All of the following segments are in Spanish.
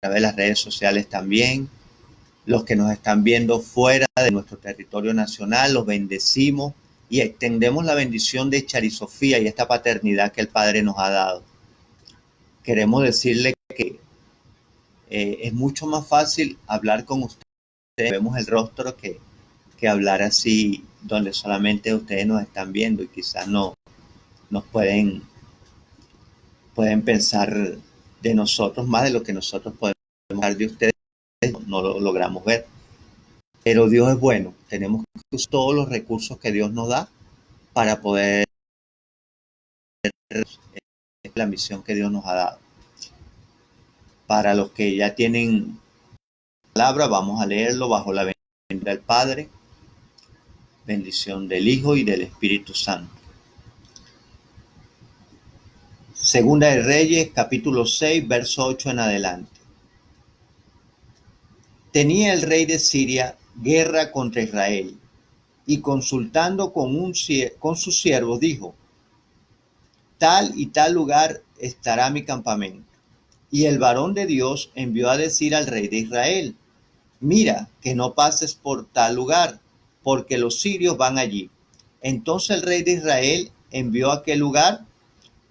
través de las redes sociales también. Los que nos están viendo fuera de nuestro territorio nacional, los bendecimos y extendemos la bendición de Charisofía y esta paternidad que el Padre nos ha dado. Queremos decirle que es mucho más fácil hablar con ustedes, vemos el rostro, que hablar así donde solamente ustedes nos están viendo y quizás no nos pueden pensar de nosotros más de lo que nosotros podemos hablar de ustedes, no lo logramos ver. Pero Dios es bueno, tenemos que usar todos los recursos que Dios nos da para poder la misión que Dios nos ha dado. Para los que ya tienen palabra, vamos a leerlo bajo la bendición del Padre, bendición del Hijo y del Espíritu Santo. Segunda de Reyes, capítulo 6, verso 8 en adelante. Tenía el rey de Siria guerra contra Israel, y consultando con sus siervos dijo: tal y tal lugar estará mi campamento. Y el varón de Dios envió a decir al rey de Israel: mira, que no pases por tal lugar, porque los sirios van allí. Entonces el rey de Israel envió a aquel lugar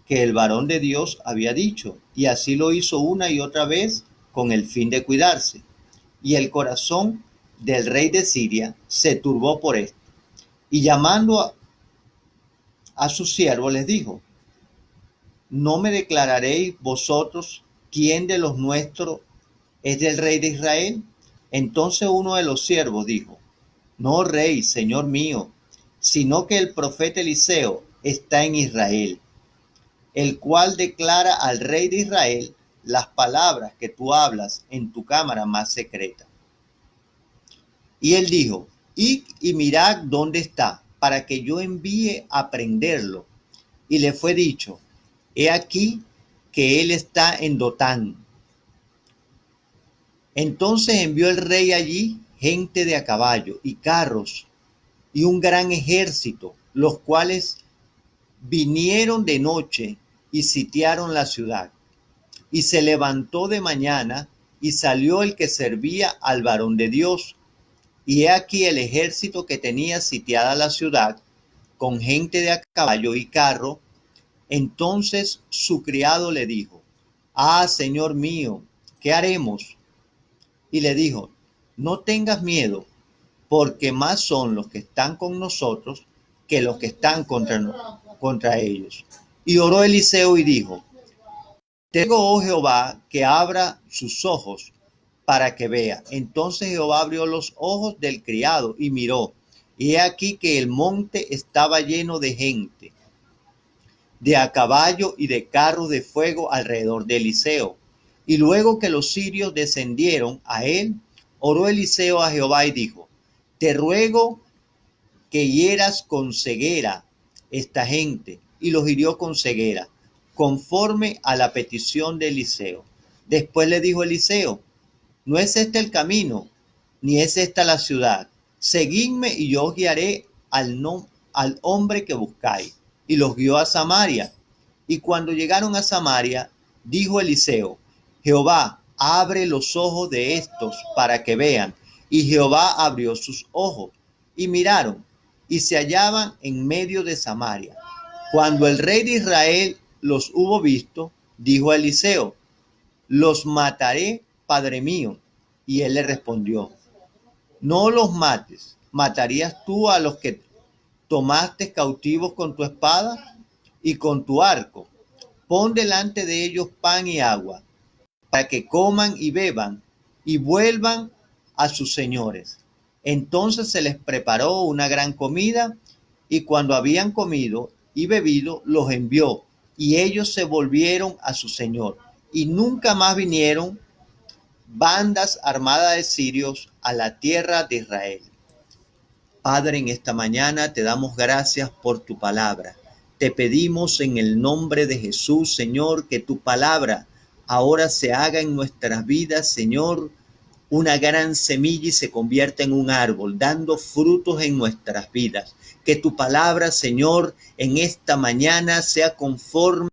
que el varón de Dios había dicho, y así lo hizo una y otra vez con el fin de cuidarse. Y el corazón del rey de Siria se turbó por esto, y llamando a sus siervos les dijo: ¿no me declararéis vosotros quién de los nuestros es del rey de Israel? Entonces uno de los siervos dijo: no, rey, señor mío, sino que el profeta Eliseo está en Israel, el cual declara al rey de Israel las palabras que tú hablas en tu cámara más secreta. Y él dijo: id y mirad dónde está, para que yo envíe a prenderlo. Y le fue dicho: he aquí que él está en Dotán. Entonces envió el rey allí gente de a caballo y carros y un gran ejército, los cuales vinieron de noche y sitiaron la ciudad. Y se levantó de mañana y salió el que servía al varón de Dios. Y he aquí el ejército que tenía sitiada la ciudad, con gente de a caballo y carro. Entonces su criado le dijo: ah, señor mío, ¿qué haremos? Y le dijo: no tengas miedo, porque más son los que están con nosotros que los que están contra ellos. Y oró Eliseo y dijo: te ruego, oh Jehová, que abra sus ojos para que vea. Entonces Jehová abrió los ojos del criado y miró, y he aquí que el monte estaba lleno de gente, de a caballo y de carros de fuego alrededor de Eliseo. Y luego que los sirios descendieron a él, oró Eliseo a Jehová y dijo: te ruego que hieras con ceguera esta gente. Y los hirió con ceguera, conforme a la petición de Eliseo. Después le dijo Eliseo: no es este el camino, ni es esta la ciudad. Seguidme y yo os guiaré al hombre que buscáis. Y los guió a Samaria. Y cuando llegaron a Samaria, dijo Eliseo: Jehová, abre los ojos de estos para que vean. Y Jehová abrió sus ojos, y miraron, y se hallaban en medio de Samaria. Cuando el rey de Israel los hubo visto, dijo a Eliseo: los mataré, padre mío. Y él le respondió: no los mates. ¿Matarías tú a los que tomaste cautivos con tu espada y con tu arco? Pon delante de ellos pan y agua, para que coman y beban y vuelvan a sus señores. Entonces se les preparó una gran comida, y cuando habían comido y bebido, los envió, y ellos se volvieron a su señor. Y nunca más vinieron bandas armadas de sirios a la tierra de Israel. Padre, en esta mañana te damos gracias por tu palabra. Te pedimos en el nombre de Jesús, Señor, que tu palabra ahora se haga en nuestras vidas, Señor, una gran semilla y se convierta en un árbol, dando frutos en nuestras vidas. Que tu palabra, Señor, en esta mañana sea conforme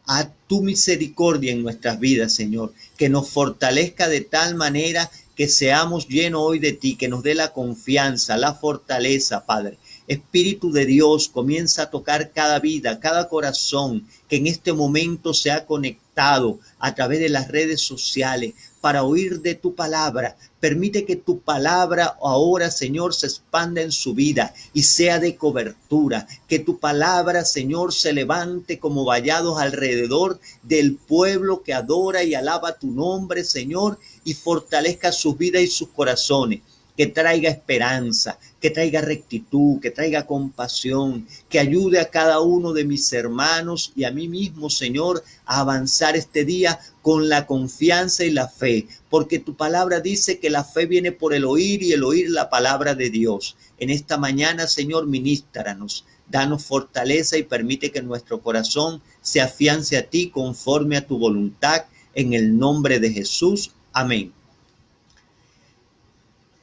a tu misericordia en nuestras vidas, Señor, que nos fortalezca de tal manera que seamos llenos hoy de ti, que nos dé la confianza, la fortaleza, Padre. Espíritu de Dios, comienza a tocar cada vida, cada corazón que en este momento se ha conectado a través de las redes sociales para oír de tu palabra. Permite que tu palabra ahora, Señor, se expanda en su vida y sea de cobertura. Que tu palabra, Señor, se levante como vallados alrededor del pueblo que adora y alaba tu nombre, Señor, y fortalezca sus vidas y sus corazones. Que traiga esperanza, que traiga rectitud, que traiga compasión, que ayude a cada uno de mis hermanos y a mí mismo, Señor, a avanzar este día con la confianza y la fe, porque tu palabra dice que la fe viene por el oír y el oír la palabra de Dios. En esta mañana, Señor, ministranos, danos fortaleza y permite que nuestro corazón se afiance a ti conforme a tu voluntad, en el nombre de Jesús. Amén.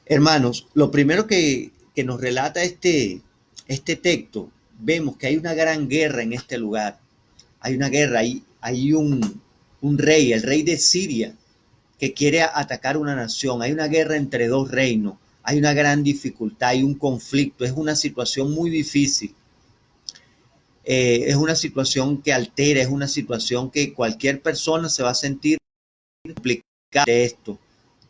Hermanos, lo primero que nos relata este texto, vemos que hay una gran guerra en este lugar. Hay una guerra, hay un rey, el rey de Siria, que quiere atacar una nación. Hay una guerra entre dos reinos. Hay una gran dificultad, hay un conflicto. Es una situación muy difícil. Es una situación que altera, es una situación que cualquier persona se va a sentir complicada de esto.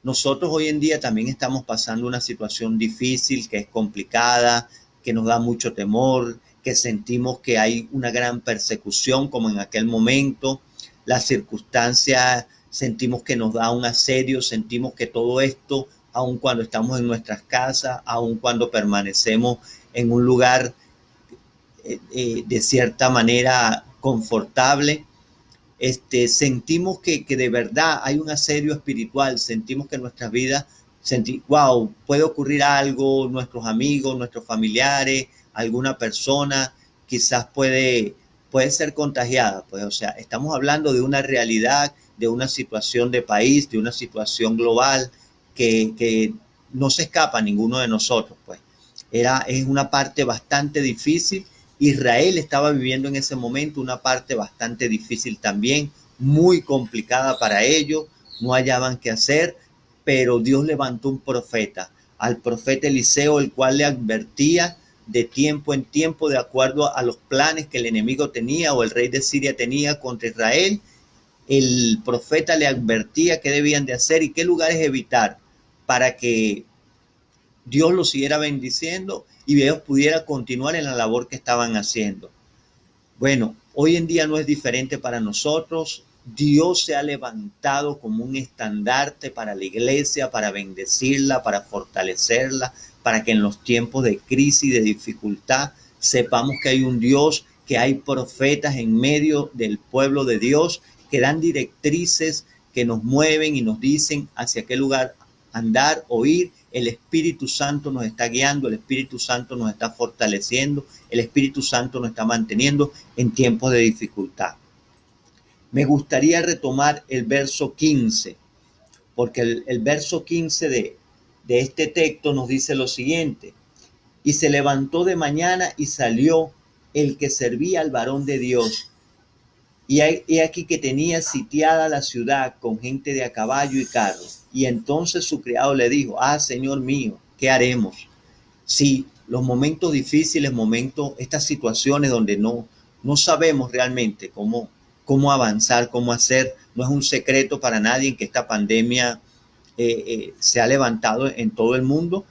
Nosotros hoy en día también estamos pasando una situación difícil, que es complicada, que nos da mucho temor, que sentimos que hay una gran persecución como en aquel momento. Las circunstancias sentimos que nos da un asedio, sentimos que todo esto, aun cuando estamos en nuestras casas, aun cuando permanecemos en un lugar de cierta manera confortable, sentimos que de verdad hay un asedio espiritual, sentimos que en nuestras vidas, wow, puede ocurrir algo, nuestros amigos, nuestros familiares, alguna persona quizás puede ser contagiada. Pues, o sea, estamos hablando de una realidad, de una situación de país, de una situación global que no se escapa a ninguno de nosotros. Pues es una parte bastante difícil. Israel estaba viviendo en ese momento una parte bastante difícil también, muy complicada para ellos, no hallaban qué hacer, pero Dios levantó un profeta, al profeta Eliseo, el cual le advertía de tiempo en tiempo, de acuerdo a los planes que el enemigo tenía o el rey de Siria tenía contra Israel. El profeta le advertía qué debían de hacer y qué lugares evitar para que Dios los siguiera bendiciendo y ellos pudieran continuar en la labor que estaban haciendo. Bueno, hoy en día no es diferente para nosotros. Dios se ha levantado como un estandarte para la iglesia, para bendecirla, para fortalecerla, para que en los tiempos de crisis y de dificultad sepamos que hay un Dios, que hay profetas en medio del pueblo de Dios que dan directrices, que nos mueven y nos dicen hacia qué lugar andar o ir. El Espíritu Santo nos está guiando, el Espíritu Santo nos está fortaleciendo, el Espíritu Santo nos está manteniendo en tiempos de dificultad. Me gustaría retomar el verso 15, porque el verso 15 de este texto nos dice lo siguiente: y se levantó de mañana y salió el que servía al varón de Dios. Y he aquí que tenía sitiada la ciudad con gente de a caballo y carro. Y entonces su criado le dijo: Señor mío, ¿qué haremos? Sí, los momentos difíciles, estas situaciones donde no sabemos realmente cómo avanzar, cómo hacer. No es un secreto para nadie que esta pandemia se ha levantado en todo el mundo,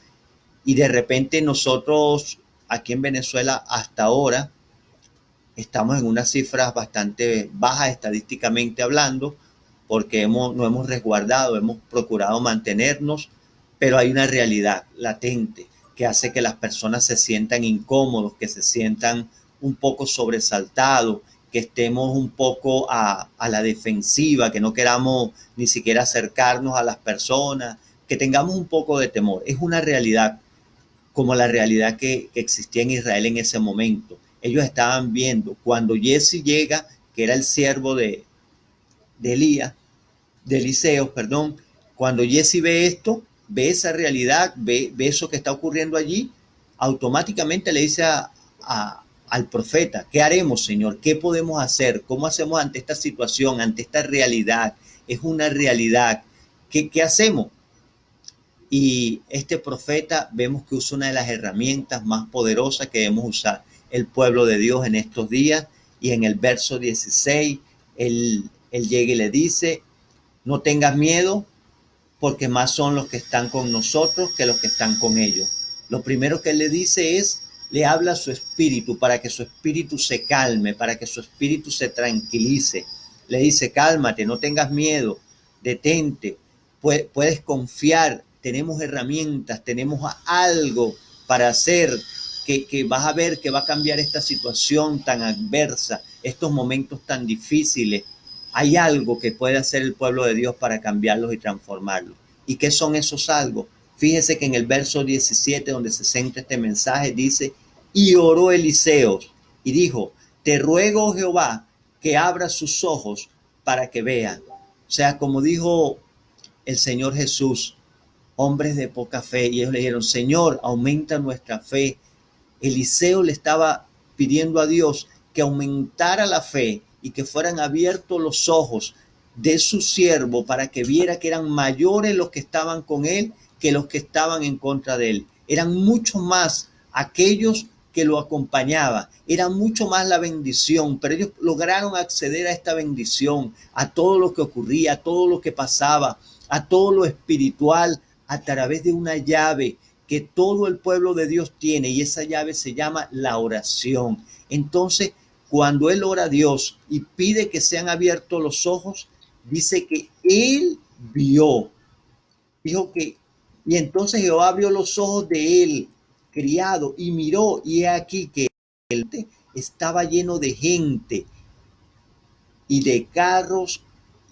y de repente nosotros aquí en Venezuela hasta ahora estamos en unas cifras bastante bajas estadísticamente hablando, porque no hemos resguardado, hemos procurado mantenernos, pero hay una realidad latente que hace que las personas se sientan incómodos, que se sientan un poco sobresaltados, que estemos un poco a la defensiva, que no queramos ni siquiera acercarnos a las personas, que tengamos un poco de temor. Es una realidad como la realidad que existía en Israel en ese momento. Ellos estaban viendo cuando Jesse llega, que era el siervo de Elías, de Eliseo, perdón. Cuando Jesse ve esto, ve esa realidad, ve eso que está ocurriendo allí, automáticamente le dice al profeta. ¿Qué haremos, Señor? ¿Qué podemos hacer? ¿Cómo hacemos ante esta situación, ante esta realidad? Es una realidad. ¿Qué hacemos? Y este profeta vemos que usa una de las herramientas más poderosas que debemos usar el pueblo de Dios en estos días. Y en el verso 16, él llega y le dice, no tengas miedo, porque más son los que están con nosotros que los que están con ellos. Lo primero que él le dice es, le habla a su espíritu para que su espíritu se calme, para que su espíritu se tranquilice. Le dice, cálmate, no tengas miedo, detente, puedes confiar, tenemos herramientas, tenemos algo para hacer, que vas a ver que va a cambiar esta situación tan adversa, estos momentos tan difíciles. Hay algo que puede hacer el pueblo de Dios para cambiarlos y transformarlos. ¿Y qué son esos algo? Fíjese que en el verso 17, donde se centra este mensaje, dice, y oró Eliseo y dijo, te ruego, Jehová, que abra sus ojos para que vea. O sea, como dijo el Señor Jesús, hombres de poca fe, y ellos le dijeron, Señor, aumenta nuestra fe. Eliseo le estaba pidiendo a Dios que aumentara la fe y que fueran abiertos los ojos de su siervo para que viera que eran mayores los que estaban con él que los que estaban en contra de él. Eran mucho más aquellos que lo acompañaban, era mucho más la bendición, pero ellos lograron acceder a esta bendición, a todo lo que ocurría, a todo lo que pasaba, a todo lo espiritual, a través de una llave que todo el pueblo de Dios tiene, y esa llave se llama la oración. Entonces, cuando él ora a Dios y pide que sean abiertos los ojos, dice que él vio, dijo que, y entonces Jehová abrió los ojos de él, criado, y miró, y he aquí que él estaba lleno de gente y de carros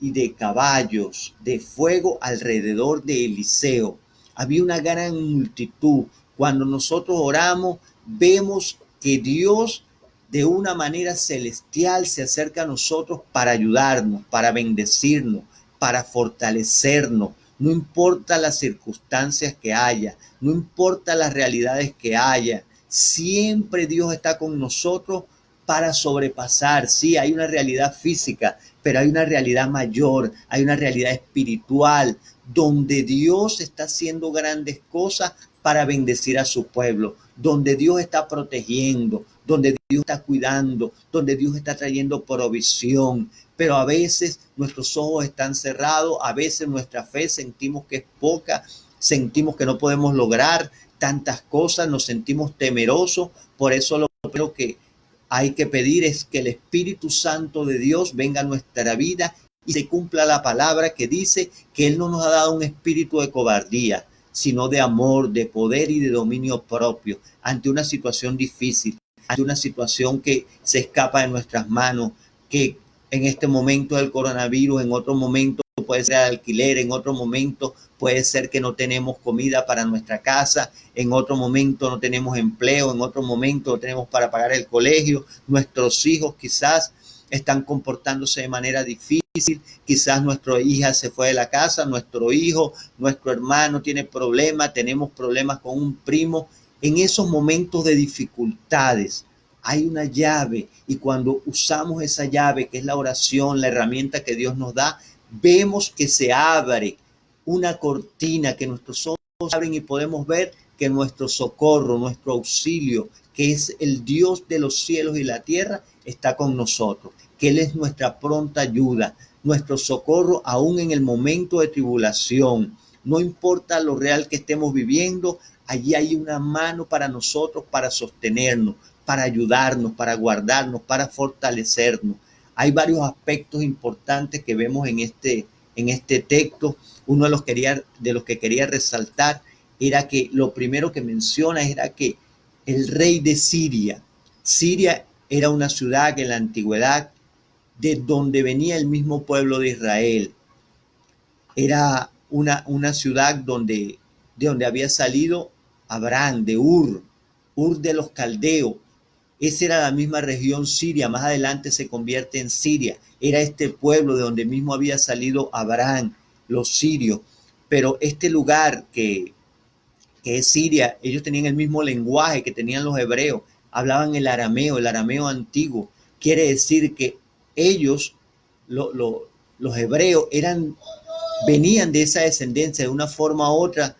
y de caballos de fuego alrededor de Eliseo. Había una gran multitud. Cuando nosotros oramos, vemos que Dios de una manera celestial se acerca a nosotros para ayudarnos, para bendecirnos, para fortalecernos. No importa las circunstancias que haya, no importa las realidades que haya, siempre Dios está con nosotros para sobrepasar. Sí, hay una realidad física, pero hay una realidad mayor, hay una realidad espiritual, donde Dios está haciendo grandes cosas para bendecir a su pueblo, donde Dios está protegiendo, donde Dios está cuidando, donde Dios está trayendo provisión. Pero a veces nuestros ojos están cerrados, a veces nuestra fe sentimos que es poca, sentimos que no podemos lograr tantas cosas, nos sentimos temerosos. Por eso lo primero que hay que pedir es que el Espíritu Santo de Dios venga a nuestra vida y se cumpla la palabra que dice que Él no nos ha dado un espíritu de cobardía, sino de amor, de poder y de dominio propio ante una situación difícil, ante una situación que se escapa de nuestras manos, que en este momento del coronavirus, en otro momento puede ser alquiler, en otro momento puede ser que no tenemos comida para nuestra casa, en otro momento no tenemos empleo, en otro momento no tenemos para pagar el colegio, nuestros hijos quizás están comportándose de manera difícil, quizás nuestra hija se fue de la casa, nuestro hijo, nuestro hermano tiene problemas, tenemos problemas con un primo. En esos momentos de dificultades hay una llave, y cuando usamos esa llave, que es la oración, la herramienta que Dios nos da, vemos que se abre una cortina, que nuestros ojos abren y podemos ver que nuestro socorro, nuestro auxilio, que es el Dios de los cielos y la tierra, está con nosotros, que Él es nuestra pronta ayuda, nuestro socorro aún en el momento de tribulación. No importa lo real que estemos viviendo, allí hay una mano para nosotros, para sostenernos, para ayudarnos, para guardarnos, para fortalecernos. Hay varios aspectos importantes que vemos en este texto. Uno de los que quería resaltar era que lo primero que menciona era que el rey de Siria era una ciudad en la antigüedad de donde venía el mismo pueblo de Israel. Era una ciudad de donde había salido Abraham, de Ur de los Caldeos. Esa era la misma región Siria, más adelante se convierte en Siria. Era este pueblo de donde mismo había salido Abraham, los sirios. Pero este lugar que es Siria, ellos tenían el mismo lenguaje que tenían los hebreos. hablaban el arameo antiguo. Quiere decir que ellos, los hebreos, venían de esa descendencia, de una forma u otra,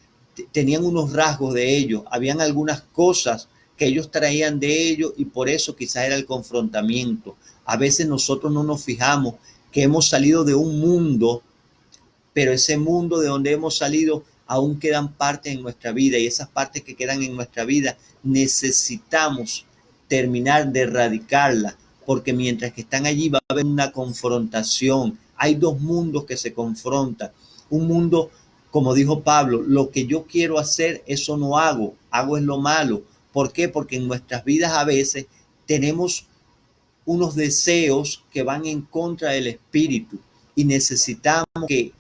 tenían unos rasgos de ellos, habían algunas cosas que ellos traían de ellos y por eso quizás era el confrontamiento. A veces nosotros no nos fijamos que hemos salido de un mundo, pero ese mundo de donde hemos salido aún quedan partes en nuestra vida y esas partes que quedan en nuestra vida necesitamos terminar de erradicarlas, porque mientras que están allí va a haber una confrontación. Hay dos mundos que se confrontan. Un mundo, como dijo Pablo, lo que yo quiero hacer, eso no hago, hago es lo malo. ¿Por qué? Porque en nuestras vidas a veces tenemos unos deseos que van en contra del espíritu y necesitamos que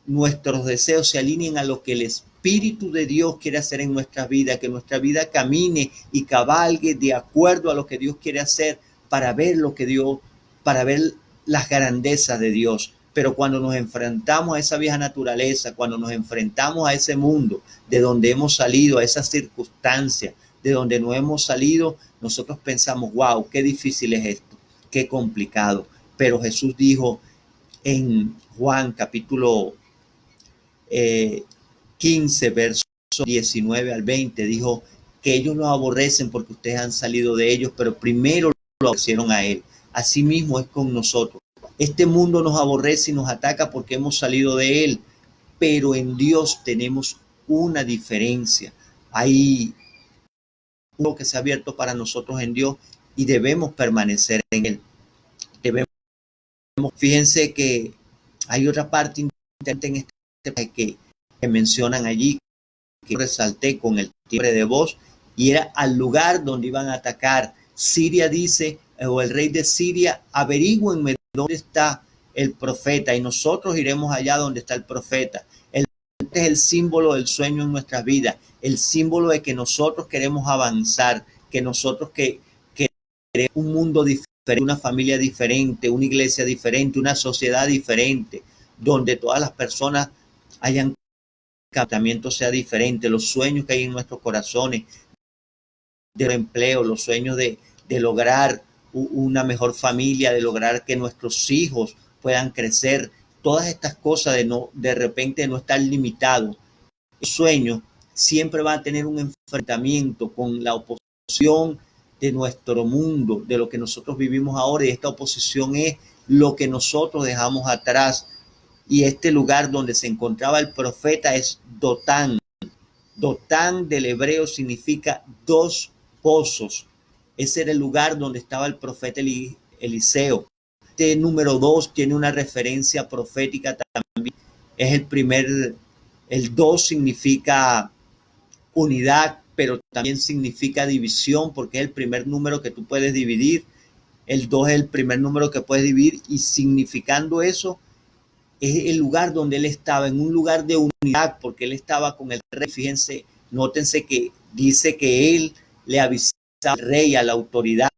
nuestros deseos se alineen a lo que el Espíritu de Dios quiere hacer en nuestra vida, que nuestra vida camine y cabalgue de acuerdo a lo que Dios quiere hacer para ver lo que Dios, para ver las grandezas de Dios. Pero cuando nos enfrentamos a esa vieja naturaleza, cuando nos enfrentamos a ese mundo de donde hemos salido, a esas circunstancias de donde no hemos salido, nosotros pensamos, wow, qué difícil es esto, qué complicado. Pero Jesús dijo en Juan capítulo 15, versos 19 al 20, dijo que ellos los aborrecen porque ustedes han salido de ellos, pero primero lo aborrecieron a él. Así mismo es con nosotros. Este mundo nos aborrece y nos ataca porque hemos salido de él, pero en Dios tenemos una diferencia. Hay algo que se ha abierto para nosotros en Dios y debemos permanecer en él. Fíjense que hay otra parte importante en este que mencionan allí, que resalté con el timbre de voz, y era al lugar donde iban a atacar. Siria dice, o el rey de Siria, averigüenme dónde está el profeta y nosotros iremos allá donde está el profeta. Este es el símbolo del sueño en nuestras vidas, el símbolo de que nosotros queremos avanzar, que nosotros queremos un mundo diferente, una familia diferente, una iglesia diferente, una sociedad diferente, donde todas las personas hayan tratamiento sea diferente, los sueños que hay en nuestros corazones, de empleo, los sueños de lograr una mejor familia, de lograr que nuestros hijos puedan crecer, todas estas cosas de repente no estar limitados. El sueño siempre va a tener un enfrentamiento con la oposición de nuestro mundo, de lo que nosotros vivimos ahora, y esta oposición es lo que nosotros dejamos atrás. Y este lugar donde se encontraba el profeta es Dotán. Dotán del hebreo significa dos pozos. Ese era el lugar donde estaba el profeta Eliseo. Este número 2 tiene una referencia profética también. Es el 2 significa unidad, pero también significa división, porque es el primer número que tú puedes dividir. El 2 es el primer número que puedes dividir, y significando eso, es el lugar donde él estaba, en un lugar de unidad, porque él estaba con el rey. Fíjense, nótense que dice que él le avisaba al rey, a la autoridad,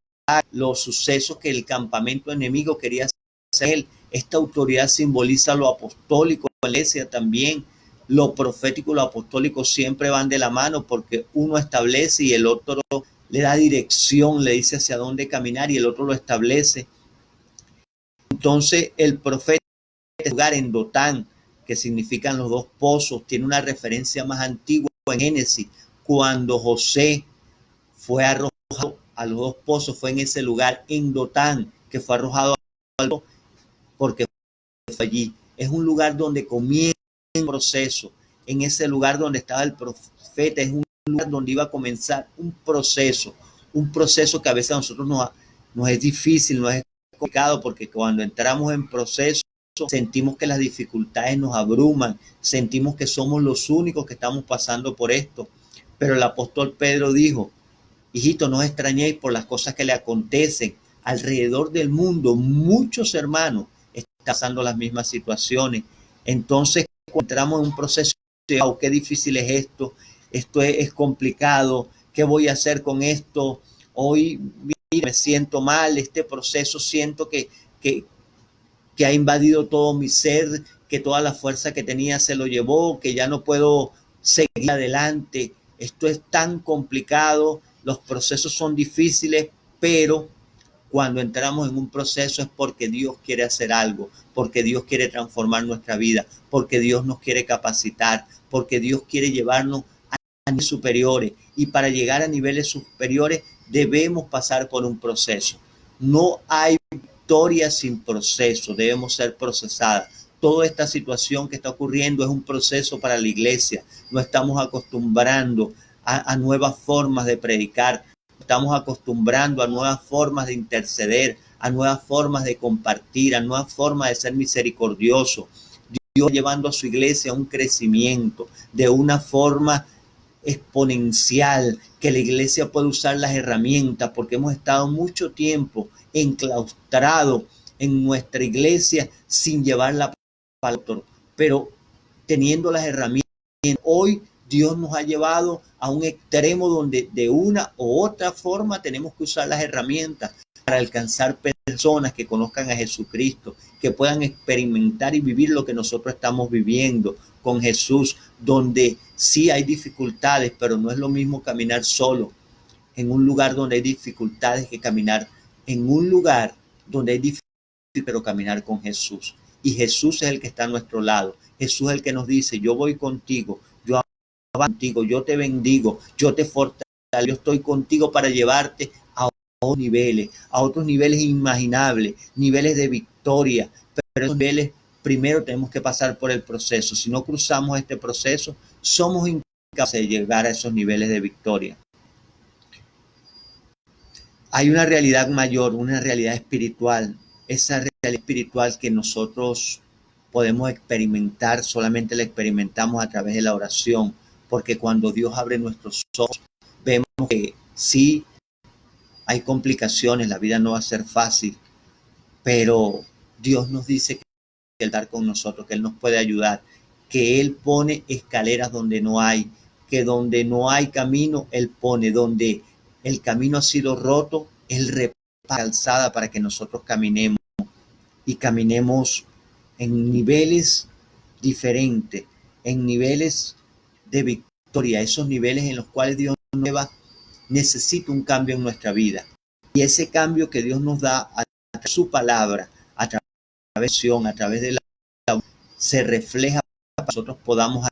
los sucesos que el campamento enemigo quería hacer. Esta autoridad simboliza lo apostólico, la iglesia también. Lo profético y lo apostólico siempre van de la mano, porque uno establece y el otro le da dirección, le dice hacia dónde caminar y el otro lo establece. Entonces el profeta, lugar en Dotán, que significan los dos pozos, tiene una referencia más antigua en Génesis, cuando José fue arrojado a los dos pozos, fue en ese lugar, en Dotán, que fue arrojado porque fue allí. Es un lugar donde comienza un proceso, en ese lugar donde estaba el profeta, es un lugar donde iba a comenzar un proceso que a veces a nosotros nos es difícil, nos es complicado, porque cuando entramos en proceso, sentimos que las dificultades nos abruman, sentimos que somos los únicos que estamos pasando por esto. Pero el apóstol Pedro dijo, hijito, no os extrañéis por las cosas que le acontecen. Alrededor del mundo, muchos hermanos están pasando las mismas situaciones. Entonces, cuando entramos en un proceso de, oh, qué difícil es esto es complicado, ¿qué voy a hacer con esto? Hoy me siento mal, este proceso siento que ha invadido todo mi ser, que toda la fuerza que tenía se lo llevó, que ya no puedo seguir adelante. Esto es tan complicado Los procesos son difíciles, pero cuando entramos en un proceso es porque Dios quiere hacer algo, porque Dios quiere transformar nuestra vida, porque Dios nos quiere capacitar, porque Dios quiere llevarnos a niveles superiores. Y para llegar a niveles superiores debemos pasar por un proceso. No hay victoria sin proceso, debemos ser procesadas. Toda esta situación que está ocurriendo es un proceso para la iglesia. No estamos acostumbrando a nuevas formas de predicar, estamos acostumbrando a nuevas formas de interceder, a nuevas formas de compartir, a nuevas formas de ser misericordioso. Dios llevando a su iglesia a un crecimiento de una forma exponencial, que la iglesia puede usar las herramientas, porque hemos estado mucho tiempo enclaustrados en nuestra iglesia sin llevar la palabra, pero teniendo las herramientas. Hoy Dios nos ha llevado a un extremo donde de una u otra forma tenemos que usar las herramientas para alcanzar personas que conozcan a Jesucristo, que puedan experimentar y vivir lo que nosotros estamos viviendo con Jesús, donde sí hay dificultades, pero no es lo mismo caminar solo en un lugar donde hay dificultades que caminar en un lugar donde hay dificultades, pero caminar con Jesús. Y Jesús es el que está a nuestro lado. Jesús es el que nos dice, yo voy contigo, yo contigo, yo te bendigo, yo te fortalezco, yo estoy contigo para llevarte a otros niveles inimaginables, niveles de victoria, pero esos niveles primero tenemos que pasar por el proceso. Si no cruzamos este proceso, somos incapaces de llegar a esos niveles de victoria. Hay una realidad mayor, una realidad espiritual. Esa realidad espiritual que nosotros podemos experimentar, solamente la experimentamos a través de la oración, porque cuando Dios abre nuestros ojos, vemos que sí hay complicaciones, la vida no va a ser fácil, pero Dios nos dice que Él está con nosotros, que Él nos puede ayudar, que Él pone escaleras donde no hay, que donde no hay camino, Él pone, donde el camino ha sido roto, Él repara calzada para que nosotros caminemos y caminemos en niveles diferentes, en niveles de victoria, esos niveles en los cuales Dios nos lleva. Necesita un cambio en nuestra vida. Y ese cambio que Dios nos da a través de su palabra, a través de la acción, a través de la se refleja para que nosotros podamos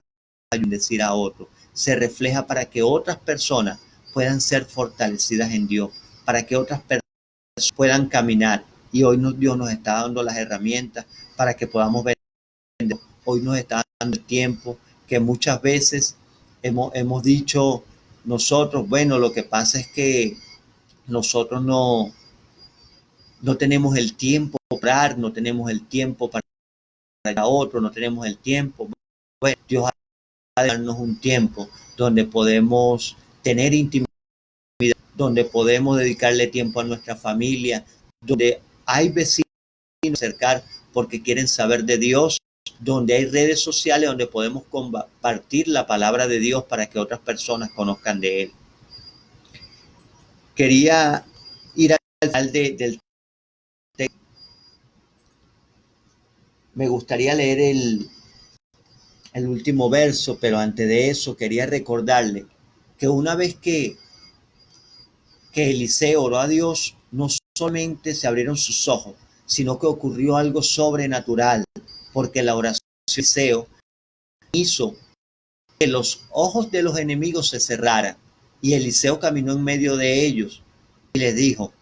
bendecir a otros. Se refleja para que otras personas puedan ser fortalecidas en Dios, para que otras personas puedan caminar. Y hoy Dios nos está dando las herramientas para que podamos ver. Hoy nos está dando el tiempo que muchas veces hemos dicho nosotros, bueno, lo que pasa es que nosotros no tenemos el tiempo para orar, no tenemos el tiempo para a otro, no tenemos el tiempo. Bueno, Dios ha de darnos un tiempo donde podemos tener intimidad, donde podemos dedicarle tiempo a nuestra familia, donde hay vecinos acercar porque quieren saber de Dios, donde hay redes sociales donde podemos compartir la palabra de Dios para que otras personas conozcan de Él. Quería ir al final del texto. Me gustaría leer el último verso, pero antes de eso quería recordarle que una vez que Eliseo oró a Dios, no solamente se abrieron sus ojos, sino que ocurrió algo sobrenatural, porque la oración de Eliseo hizo que los ojos de los enemigos se cerraran, y Eliseo caminó en medio de ellos y les dijo,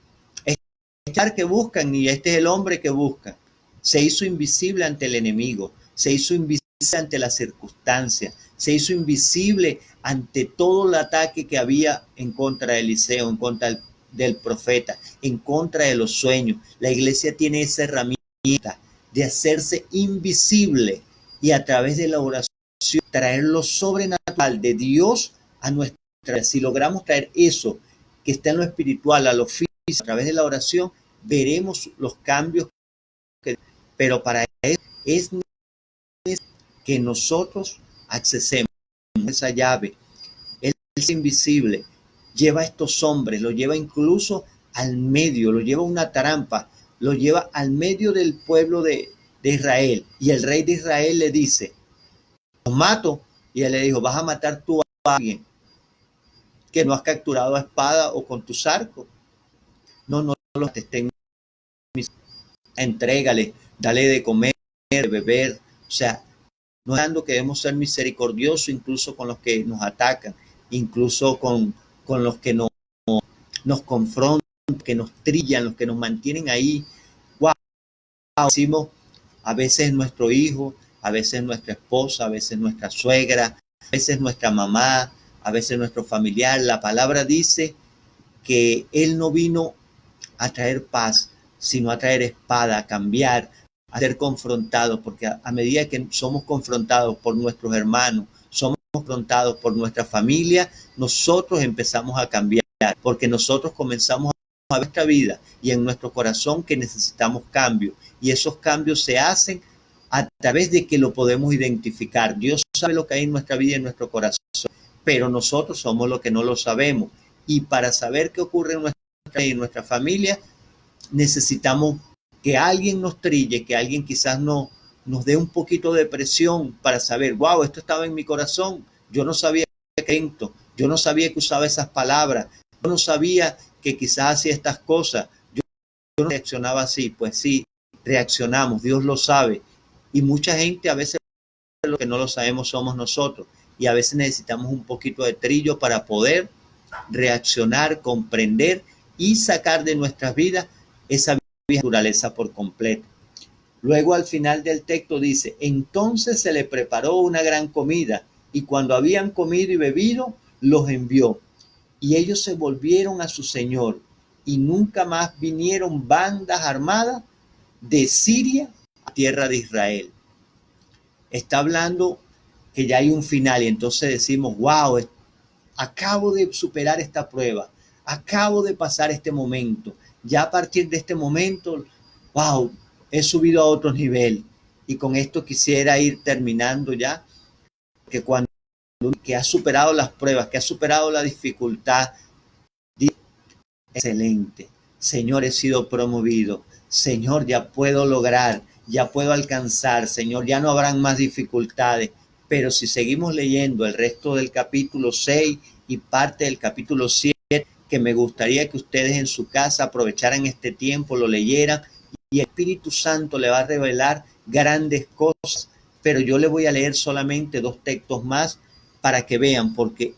este que buscan y este es el hombre que buscan. Se hizo invisible ante el enemigo, se hizo invisible ante las circunstancias, se hizo invisible ante todo el ataque que había en contra de Eliseo, en contra del profeta, en contra de los sueños. La iglesia tiene esa herramienta de hacerse invisible y a través de la oración traer lo sobrenatural de Dios a nuestra vida. Si logramos traer eso que está en lo espiritual a lo físico a través de la oración, veremos los cambios. Pero para eso es que nosotros accesemos esa llave. Él es invisible, lleva a estos hombres, lo lleva incluso al medio, lo lleva a una trampa, lo lleva al medio del pueblo de Israel. Y el rey de Israel le dice, los mato. Y él le dijo, vas a matar tú a alguien. que no has capturado a espada o con tus arcos. No, no los estén, entrégale, dale de comer, de beber. O sea, no es dando que debemos ser misericordiosos incluso con los que nos atacan, incluso con los que nos confrontan, que nos trillan, los que nos mantienen ahí. Wow, decimos, a veces nuestro hijo, a veces nuestra esposa, a veces nuestra suegra, a veces nuestra mamá, a veces nuestro familiar. La palabra dice que Él no vino a traer paz, sino a traer espada, a cambiar, a ser confrontados, porque a medida que somos confrontados por nuestros hermanos, somos confrontados por nuestra familia, nosotros empezamos a cambiar, porque nosotros comenzamos a ver nuestra vida y en nuestro corazón que necesitamos cambios, y esos cambios se hacen a través de que lo podemos identificar. Dios sabe lo que hay en nuestra vida y en nuestro corazón, pero nosotros somos los que no lo sabemos, y para saber qué ocurre en nuestra familia, necesitamos que alguien nos trille, que alguien quizás nos dé un poquito de presión para saber, wow, esto estaba en mi corazón, yo no sabía que yo no sabía que usaba esas palabras, yo no sabía que quizás hacía estas cosas, yo no reaccionaba así. Pues sí, reaccionamos, Dios lo sabe, y mucha gente a veces lo que no lo sabemos somos nosotros, y a veces necesitamos un poquito de trillo para poder reaccionar, comprender y sacar de nuestras vidas esa naturaleza por completo. Luego al final del texto dice, entonces se le preparó una gran comida y cuando habían comido y bebido, los envió. Y ellos se volvieron a su señor y nunca más vinieron bandas armadas de Siria a tierra de Israel. Está hablando que ya hay un final y entonces decimos, wow, acabo de superar esta prueba, acabo de pasar este momento, ya a partir de este momento, wow, he subido a otro nivel. Y con esto quisiera ir terminando ya, que cuando que ha superado las pruebas, que ha superado la dificultad, dice, excelente, Señor, he sido promovido, Señor, ya puedo lograr, ya puedo alcanzar, Señor, ya no habrán más dificultades. Pero si seguimos leyendo el resto del capítulo 6 y parte del capítulo 7, que me gustaría que ustedes en su casa aprovecharan este tiempo, lo leyeran, y el Espíritu Santo le va a revelar grandes cosas, pero yo le voy a leer solamente 2 textos más para que vean, porque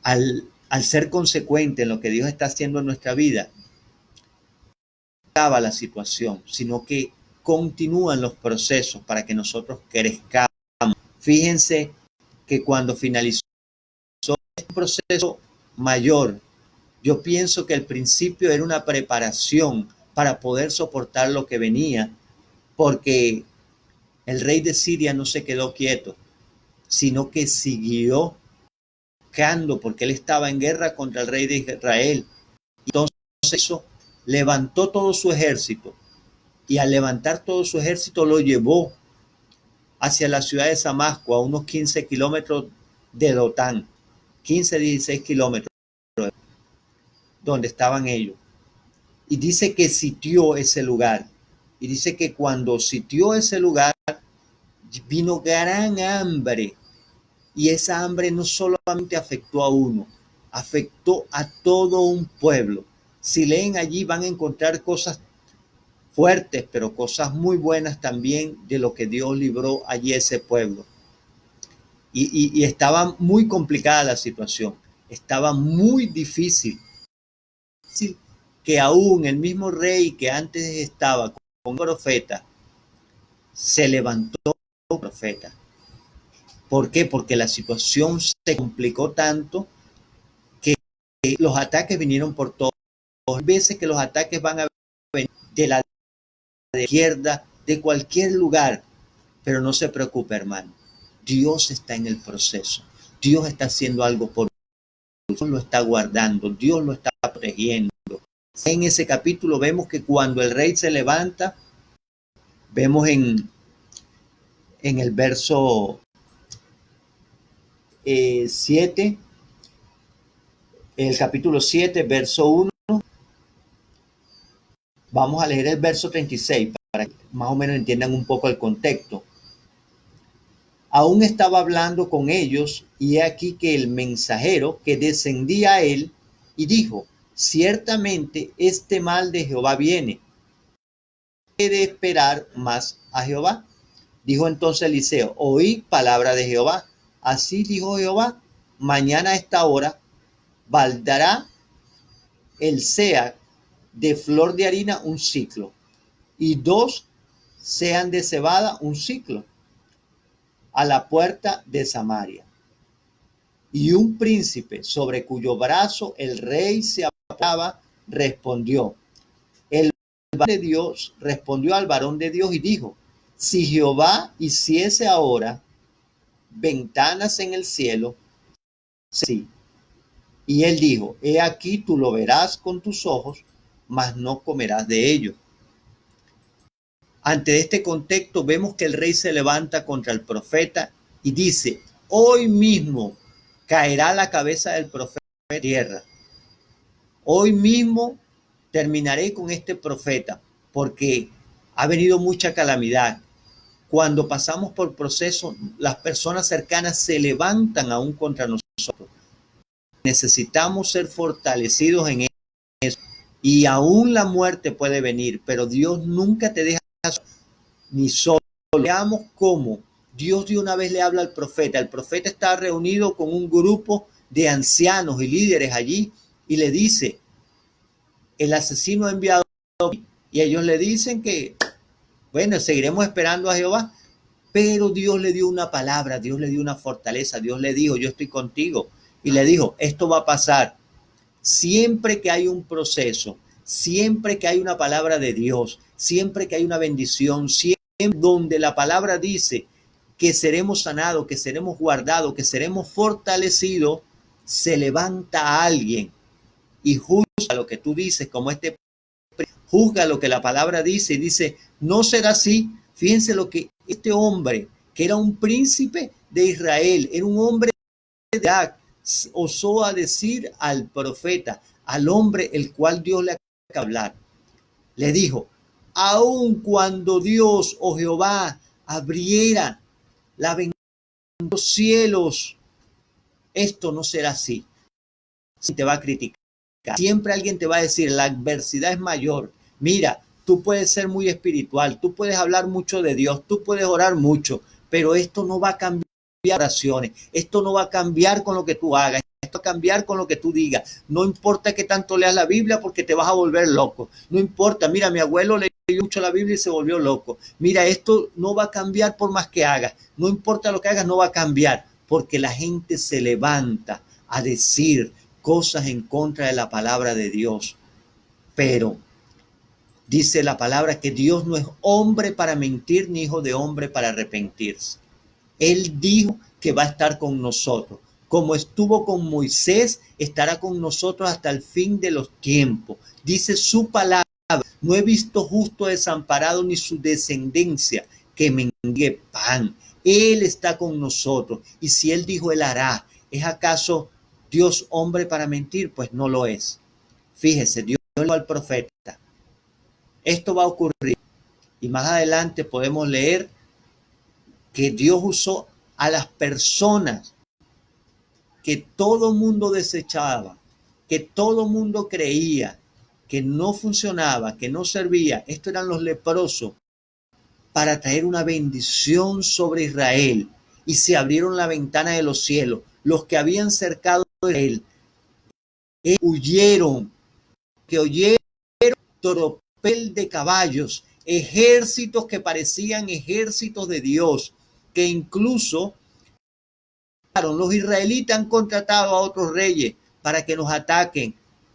al ser consecuente en lo que Dios está haciendo en nuestra vida, no acaba la situación, sino que continúan los procesos para que nosotros crezcamos. Fíjense que cuando finalizó este proceso mayor, yo pienso que el principio era una preparación para poder soportar lo que venía, porque el rey de Siria no se quedó quieto, sino que siguió buscando, porque él estaba en guerra contra el rey de Israel. Entonces eso levantó todo su ejército, y al levantar todo su ejército lo llevó hacia la ciudad de Damasco, a unos 15 kilómetros de Dotán, 15, 16 kilómetros donde estaban ellos. Y dice que sitió ese lugar. Y dice que cuando sitió ese lugar, vino gran hambre. Y esa hambre no solamente afectó a uno, afectó a todo un pueblo. Si leen allí van a encontrar cosas fuertes, pero cosas muy buenas también de lo que Dios libró allí ese pueblo. Y estaba muy complicada la situación, estaba muy difícil, que aún el mismo rey que antes estaba con profeta, se levantó profeta. ¿Por qué? Porque la situación se complicó tanto que los ataques vinieron por todas veces, que los ataques van a venir de la izquierda, de cualquier lugar, pero no se preocupe, hermano. Dios está en el proceso. Dios está haciendo algo por Dios, lo está guardando, Dios lo está protegiendo. En ese capítulo vemos que cuando el rey se levanta, vemos en el verso 7, el capítulo 7, verso 1, vamos a leer el verso 36 para que más o menos entiendan un poco el contexto. Aún estaba hablando con ellos, y he aquí que el mensajero que descendía a él y dijo: ciertamente este mal de Jehová viene. ¿Qué de esperar más a Jehová? Dijo entonces Eliseo: oí palabra de Jehová. Así dijo Jehová: mañana a esta hora valdrá el sea de flor de harina un ciclo, y 2 sean de cebada un ciclo, a la puerta de Samaria. Y un príncipe sobre cuyo brazo el rey se apoyaba respondió. El varón de Dios respondió al varón de Dios y dijo: si Jehová hiciese ahora ventanas en el cielo, sí. Y él dijo: he aquí tú lo verás con tus ojos, mas no comerás de ello. Ante este contexto vemos que el rey se levanta contra el profeta y dice: hoy mismo caerá la cabeza del profeta en tierra. Hoy mismo terminaré con este profeta, porque ha venido mucha calamidad. Cuando pasamos por procesos, las personas cercanas se levantan aún contra nosotros. Necesitamos ser fortalecidos en eso. Y aún la muerte puede venir, pero Dios nunca te deja ni solo. Veamos cómo Dios de una vez le habla al profeta. El profeta está reunido con un grupo de ancianos y líderes allí y le dice: el asesino ha enviado, y ellos le dicen que, bueno, seguiremos esperando a Jehová. Pero Dios le dio una palabra, Dios le dio una fortaleza, Dios le dijo: yo estoy contigo. Y le dijo: esto va a pasar. Siempre que hay un proceso, siempre que hay una palabra de Dios, siempre que hay una bendición, siempre donde la palabra dice que seremos sanados, que seremos guardados, que seremos fortalecidos, se levanta alguien y juzga lo que tú dices, como juzga lo que la palabra dice y dice: no será así. Fíjense lo que este hombre, que era un príncipe de Israel, era un hombre de edad, osó a decir al profeta, al hombre el cual Dios le acaba de hablar. Le dijo: aun cuando Dios o Jehová abriera la ventana de los cielos, esto no será así. Te va a criticar. Siempre alguien te va a decir: la adversidad es mayor. Mira, tú puedes ser muy espiritual, tú puedes hablar mucho de Dios, tú puedes orar mucho, pero esto no va a cambiar oraciones, esto no va a cambiar con lo que tú hagas, esto va a cambiar con lo que tú digas. No importa que tanto leas la Biblia, porque te vas a volver loco. No importa, mira, mi abuelo leyó mucho la Biblia y se volvió loco. Mira, esto no va a cambiar por más que hagas. No importa lo que hagas, no va a cambiar, porque la gente se levanta a decir cosas en contra de la palabra de Dios. Pero dice la palabra que Dios no es hombre para mentir, ni hijo de hombre para arrepentirse. Él dijo que va a estar con nosotros. Como estuvo con Moisés, estará con nosotros hasta el fin de los tiempos. Dice su palabra: no he visto justo desamparado, ni su descendencia que mendigue pan. Él está con nosotros. Y si Él dijo, Él hará. ¿Es acaso Dios hombre para mentir? Pues no lo es. Fíjese, Dios dijo al profeta: esto va a ocurrir. Y más adelante podemos leer que Dios usó a las personas que todo mundo desechaba, que todo mundo creía que no funcionaba, que no servía. Estos eran los leprosos, para traer una bendición sobre Israel. Y se abrieron la ventana de los cielos. Los que habían cercado a Israel huyeron, que oyeron tropel de caballos, ejércitos que parecían ejércitos de Dios, que incluso los israelitas han contratado a otros reyes para que nos ataquen,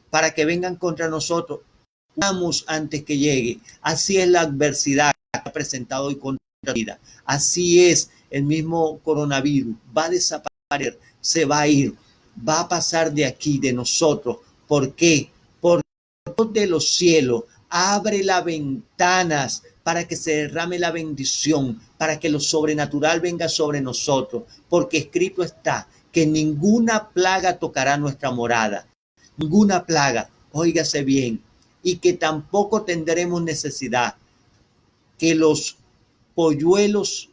para que vengan contra nosotros. Vamos antes que llegue. Así es la adversidad que ha presentado hoy contra la vida. Así es el mismo coronavirus. Va a desaparecer, se va a ir, va a pasar de aquí, de nosotros. ¿Por qué? Porque Dios de los cielos abre las ventanas para que se derrame la bendición, para que lo sobrenatural venga sobre nosotros, porque escrito está que ninguna plaga tocará nuestra morada, ninguna plaga, óigase bien, y que tampoco tendremos necesidad, que los polluelos